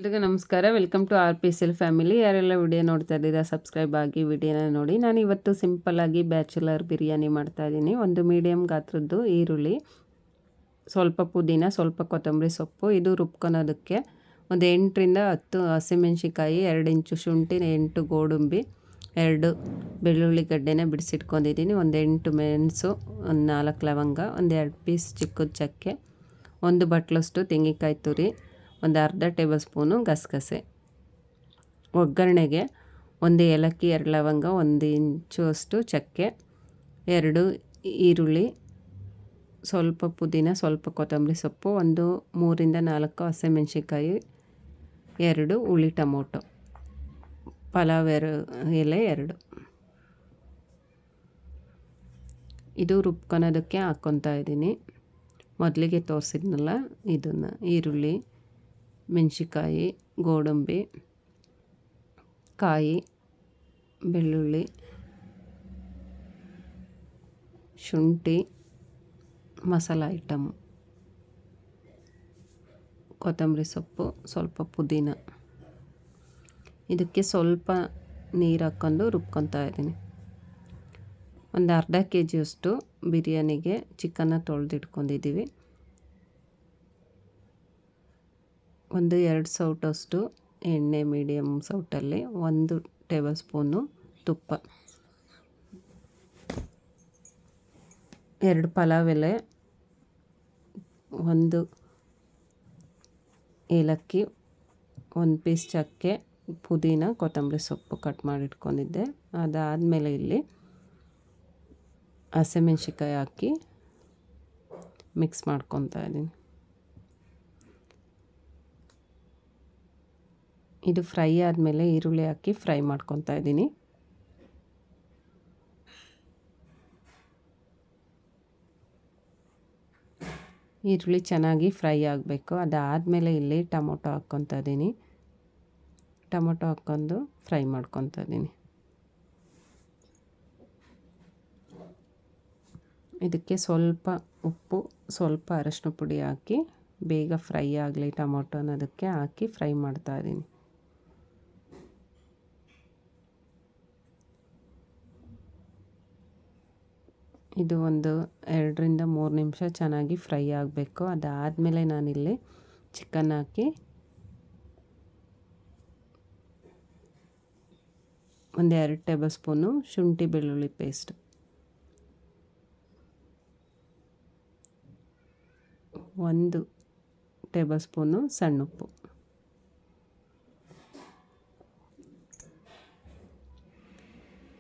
ಎಲ್ರಿಗೂ ನಮಸ್ಕಾರ. Welcome to R P L family. ಯಾರೆಲ್ಲ ವಿಡಿಯೋ ನೋಡ್ತಾ ಇದ್ದೀರಾ ಸಬ್ಸ್ಕ್ರೈಬ್ ಆಗಿ ವಿಡಿಯೋನ ನೋಡಿ. ನಾನು ಇವತ್ತು ಸಿಂಪಲ್ಲಾಗಿ ಬ್ಯಾಚುಲರ್ ಬಿರಿಯಾನಿ ಮಾಡ್ತಾಯಿದ್ದೀನಿ. ಒಂದು ಮೀಡಿಯಮ್ ಗಾತ್ರದ್ದು ಈರುಳ್ಳಿ, ಸ್ವಲ್ಪ ಪುದೀನ, ಸ್ವಲ್ಪ ಕೊತ್ತಂಬರಿ ಸೊಪ್ಪು. ಇದು ರುಬ್ಕೊಳೋದಕ್ಕೆ ಒಂದು 8ರಿಂದ 10 ಹಸಿಮೆಣ್ಸಿಕಾಯಿ, 2 ಇಂಚು ಶುಂಠಿ, 8 ಗೋಡಂಬಿ, 2 ಬೆಳ್ಳುಳ್ಳಿ ಗಡ್ಡೆನ ಬಿಡಿಸಿಟ್ಕೊಂಡಿದ್ದೀನಿ. ಒಂದು 8 ಮೆಣಸು, ಒಂದು 4 ಲವಂಗ, ಒಂದು 2 ಪೀಸ್ ಚಿಕ್ಕದ ಚಕ್ಕೆ, ಒಂದು ಬಟ್ಲಷ್ಟು ತೆಂಗಿನಕಾಯಿ ತುರಿ, ಒಂದು ಅರ್ಧ ಟೇಬಲ್ ಸ್ಪೂನು ಗಸಗಸೆ. ಒಗ್ಗರಣೆಗೆ ಒಂದು ಏಲಕ್ಕಿ, 2 ಲವಂಗ, 1 ಇಂಚು ಅಷ್ಟು ಚಕ್ಕೆ, 2 ಈರುಳ್ಳಿ, ಸ್ವಲ್ಪ ಪುದೀನ, ಸ್ವಲ್ಪ ಕೊತ್ತಂಬರಿ ಸೊಪ್ಪು, ಒಂದು 3ರಿಂದ 4 ಹಸಿಮೆಣ್ಸಿಕಾಯಿ, 2 ಹುಳಿ ಟೊಮೊಟೊ, ಪಲಾವ್ ಎಲೆ 2. ಇದು ರುಬ್ಕೊಳೋದಕ್ಕೆ ಹಾಕ್ಕೊತಾ ಇದ್ದೀನಿ. ಮೊದಲಿಗೆ ತೋರಿಸಿದ್ನಲ್ಲ ಇದನ್ನು, ಈರುಳ್ಳಿ, ಮೆಣಸಿಕಾಯಿ, ಗೋಡಂಬಿ, ಕಾಯಿ, ಬೆಳ್ಳುಳ್ಳಿ, ಶುಂಠಿ, ಮಸಾಲ ಐಟಮ್, ಕೊತ್ತಂಬರಿ ಸೊಪ್ಪು, ಸ್ವಲ್ಪ ಪುದೀನ. ಇದಕ್ಕೆ ಸ್ವಲ್ಪ ನೀರು ಹಾಕ್ಕೊಂಡು ರುಬ್ಕೊತಾ ಇದ್ದೀನಿ. ಒಂದು ಅರ್ಧ kg ಬಿರಿಯಾನಿಗೆ ಚಿಕನ್ನ ತೊಳೆದಿಟ್ಕೊಂಡಿದ್ದೀವಿ. ಒಂದು 2 ಸೌಟಷ್ಟು ಎಣ್ಣೆ, ಮೀಡಿಯಮ್ ಸೌಟಲ್ಲಿ 1 ಟೇಬಲ್ ಸ್ಪೂನು ತುಪ್ಪ, 2 ಪಲಾವ್ ಎಲೆ, 1 ಏಲಕ್ಕಿ, 1 ಪೀಸ್ ಚಕ್ಕೆ, ಪುದೀನ, ಕೊತ್ತಂಬರಿ ಸೊಪ್ಪು ಕಟ್ ಮಾಡಿಟ್ಕೊಂಡಿದ್ದೆ. ಅದಾದಮೇಲೆ ಇಲ್ಲಿ ಹಸಿಮೆಣ್ಸಿಕಾಯಿ ಹಾಕಿ ಮಿಕ್ಸ್ ಮಾಡ್ಕೊತಾ ಇದ್ದೀನಿ. ಇದು ಫ್ರೈ ಆದಮೇಲೆ ಈರುಳ್ಳಿ ಹಾಕಿ ಫ್ರೈ ಮಾಡ್ಕೊತಾ ಇದ್ದೀನಿ. ಈರುಳ್ಳಿ ಚೆನ್ನಾಗಿ ಫ್ರೈ ಆಗಬೇಕು. ಅದಾದಮೇಲೆ ಇಲ್ಲಿ ಟೊಮೊಟೊ ಹಾಕ್ಕೊತಾ ಇದ್ದೀನಿ. ಟೊಮೊಟೊ ಹಾಕ್ಕೊಂಡು ಫ್ರೈ ಮಾಡ್ಕೊತಾ ಇದ್ದೀನಿ. ಇದಕ್ಕೆ ಸ್ವಲ್ಪ ಉಪ್ಪು, ಸ್ವಲ್ಪ ಅರಶಿನ ಪುಡಿ ಹಾಕಿ ಬೇಗ ಫ್ರೈ ಆಗಲಿ ಟೊಮೊಟೊ ಅನ್ನೋದಕ್ಕೆ ಹಾಕಿ ಫ್ರೈ ಮಾಡ್ತಾ ಇದ್ದೀನಿ. ಇದು ಒಂದು 2ರಿಂದ 3 ನಿಮಿಷ ಚೆನ್ನಾಗಿ ಫ್ರೈ ಆಗಬೇಕು. ಅದಾದಮೇಲೆ ನಾನಿಲ್ಲಿ ಚಿಕನ್ ಹಾಕಿ ಒಂದು 2 ಟೇಬಲ್ ಸ್ಪೂನು ಶುಂಠಿ ಬೆಳ್ಳುಳ್ಳಿ ಪೇಸ್ಟ್, 1 ಟೇಬಲ್ ಸ್ಪೂನು ಸಣ್ಣುಪ್ಪು,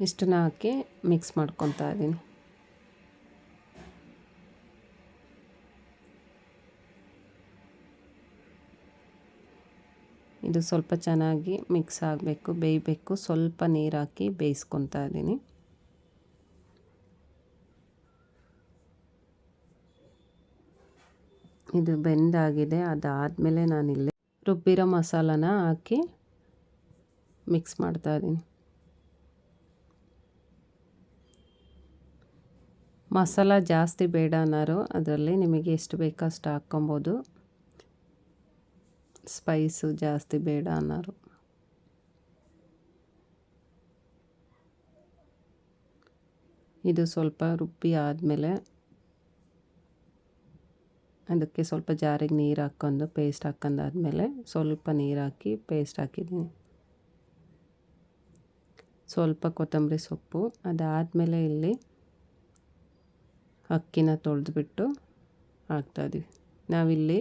ಇಷ್ಟನ್ನ ಹಾಕಿ ಮಿಕ್ಸ್ ಮಾಡ್ಕೊತಾ ಇದ್ದೀನಿ. ಇದು ಸ್ವಲ್ಪ ಚೆನ್ನಾಗಿ ಮಿಕ್ಸ್ ಆಗಬೇಕು, ಬೇಯಬೇಕು. ಸ್ವಲ್ಪ ನೀರು ಹಾಕಿ ಬೇಯಿಸ್ಕೊತಾ ಇದ್ದೀನಿ. ಇದು ಬೆಂದಾಗಿದೆ. ಅದಾದಮೇಲೆ ನಾನಿಲ್ಲಿ ರುಬ್ಬಿರೋ ಮಸಾಲಾನ ಹಾಕಿ ಮಿಕ್ಸ್ ಮಾಡ್ತಾ ಇದ್ದೀನಿ. ಮಸಾಲ ಜಾಸ್ತಿ ಬೇಡ ಅನ್ನೋರು ಅದರಲ್ಲಿ ನಿಮಗೆ ಎಷ್ಟು ಬೇಕೋ ಅಷ್ಟು ಹಾಕ್ಕೊಬೋದು. ಸ್ಪೈಸು ಜಾಸ್ತಿ ಬೇಡ ಅನ್ನೋರು. ಇದು ಸ್ವಲ್ಪ ರುಬ್ಬಿ ಆದಮೇಲೆ ಅದಕ್ಕೆ ಸ್ವಲ್ಪ ಜಾರಿಗೆ ನೀರು ಹಾಕ್ಕೊಂಡು ಪೇಸ್ಟ್ ಹಾಕ್ಕೊಂಡಾದ್ಮೇಲೆ ಸ್ವಲ್ಪ ನೀರು ಹಾಕಿ ಪೇಸ್ಟ್ ಹಾಕಿದ್ದೀನಿ. ಸ್ವಲ್ಪ ಕೊತ್ತಂಬರಿ ಸೊಪ್ಪು. ಅದಾದಮೇಲೆ ಇಲ್ಲಿ ಅಕ್ಕಿನ ತೊಳೆದ್ಬಿಟ್ಟು ಹಾಕ್ತಾಯಿದ್ದೀವಿ. ನಾವಿಲ್ಲಿ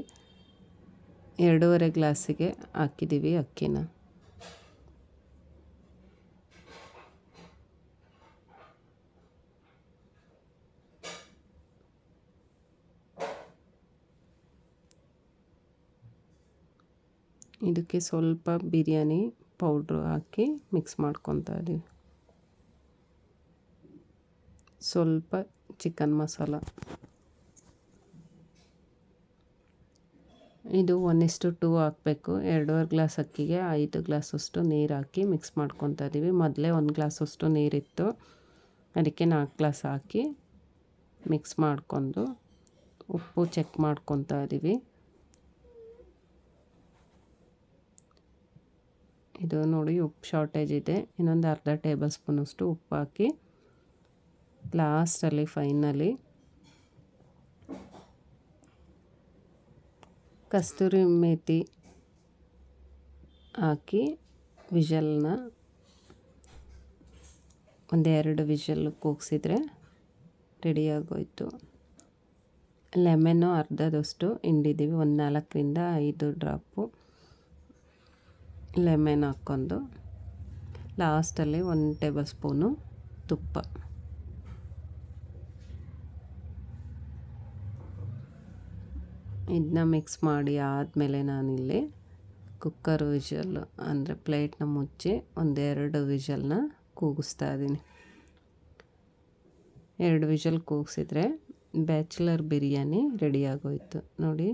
2.5 ಗ್ಲಾಸಿಗೆ ಹಾಕಿದ್ದೀವಿ ಅಕ್ಕಿನ. ಇದಕ್ಕೆ ಸ್ವಲ್ಪ ಬಿರಿಯಾನಿ ಪೌಡ್ರು ಹಾಕಿ ಮಿಕ್ಸ್ ಮಾಡ್ಕೊತಾ ಇದ್ದೀವಿ. ಸ್ವಲ್ಪ ಚಿಕನ್ ಮಸಾಲ. ಇದು 1:2 ಹಾಕಬೇಕು. 2.5 ಗ್ಲಾಸ್ ಅಕ್ಕಿಗೆ 5 ಗ್ಲಾಸಷ್ಟು ನೀರು ಹಾಕಿ ಮಿಕ್ಸ್ ಮಾಡ್ಕೊತಾ ಇದ್ದೀವಿ. ಮೊದಲೇ 1 ಗ್ಲಾಸಷ್ಟು ನೀರಿತ್ತು, ಅದಕ್ಕೆ 4 ಗ್ಲಾಸ್ ಹಾಕಿ ಮಿಕ್ಸ್ ಮಾಡ್ಕೊಂಡು ಉಪ್ಪು ಚೆಕ್ ಮಾಡ್ಕೊತಾ ಇದ್ದೀವಿ. ಇದು ನೋಡಿ ಉಪ್ಪು ಶಾರ್ಟೇಜ್ ಇದೆ. ಇನ್ನೊಂದು ಅರ್ಧ ಟೇಬಲ್ ಸ್ಪೂನಷ್ಟು ಉಪ್ಪು ಹಾಕಿ ಲಾಸ್ಟಲ್ಲಿ ಫೈನಲಿ ಕಸ್ತೂರಿ ಮೇಥಿ ಹಾಕಿ ವಿಷಲ್ನ ಒಂದೆರಡು ವಿಷಲ್ ಕೂಗಿಸಿದ್ರೆ ರೆಡಿಯಾಗೋಯ್ತು. ಲೆಮನ್ನು ಅರ್ಧದಷ್ಟು ಹಿಂಡಿದ್ದೀವಿ, ಒಂದು 4ರಿಂದ 5 ಡ್ರಾಪು ಲೆಮನ್ ಹಾಕ್ಕೊಂಡು ಲಾಸ್ಟಲ್ಲಿ 1 ಟೇಬಲ್ ಸ್ಪೂನು ತುಪ್ಪ. ಇದನ್ನ ಮಿಕ್ಸ್ ಮಾಡಿ ಆದಮೇಲೆ ನಾನಿಲ್ಲಿ ಕುಕ್ಕರ್ ವಿಷಲ್ ಅಂದರೆ ಪ್ಲೇಟ್ನ ಮುಚ್ಚಿ 1-2 ವಿಷಲ್ನ ಕೂಗಿಸ್ತಾ ಇದ್ದೀನಿ. 2 ವಿಷಲ್ ಕೂಗಿಸಿದ್ರೆ ಬ್ಯಾಚುಲರ್ ಬಿರಿಯಾನಿ ರೆಡಿಯಾಗೋಯ್ತು ನೋಡಿ.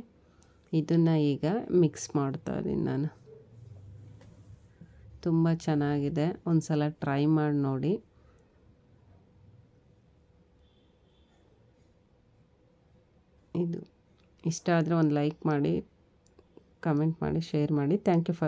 ಇದನ್ನು ಈಗ ಮಿಕ್ಸ್ ಮಾಡ್ತಾ ಇದ್ದೀನಿ ನಾನು. ತುಂಬ ಚೆನ್ನಾಗಿದೆ, ಒಂದು ಸಲ ಟ್ರೈ ಮಾಡಿ ನೋಡಿ. ಇದು ಇಷ್ಟ ಆದರೆ ಒಂದು ಲೈಕ್ ಮಾಡಿ, ಕಮೆಂಟ್ ಮಾಡಿ, ಶೇರ್ ಮಾಡಿ. Thank you for